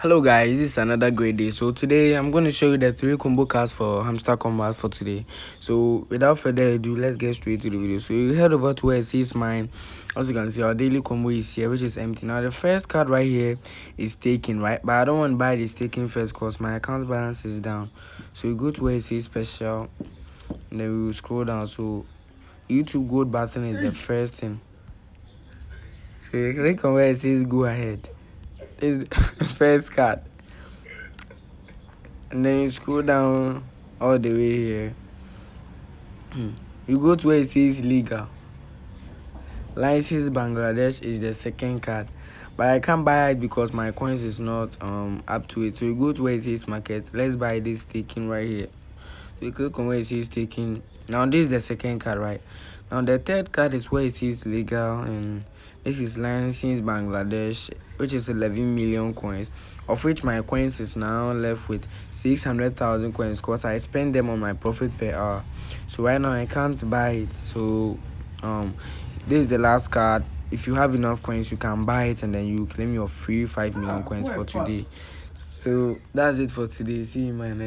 Hello guys, this is another great day. So today I'm going to show you the 3 combo cards for Hamster Kombat for today. So without further ado, let's get straight to the video. So you head over to where it says mine. As you can see, our daily combo is here, which is empty. Now the first card right here is taken, right? But I don't want to buy this taken first because my account balance is down. So you go to where it says special, and then we will scroll down. So YouTube gold button is the first thing. So you click on where it says go ahead. Is first card, and then you scroll down all the way here. You go to where it says legal. License Bangladesh is the second card, but I can't buy it because my coins is not up to it. So you go to where it says market. Let's buy this taking right here. So you click on where it says taking. Now this is the second card, right? Now the third card is where it says legal, and this is license Bangladesh, which is 11 million coins, of which my coins is now left with 600,000 coins because I spend them on my profit per hour. So right now I can't buy it. So this is the last card. If you have enough coins, you can buy it and then you claim your free 5 million coins for today. So that's it for today. See you in my next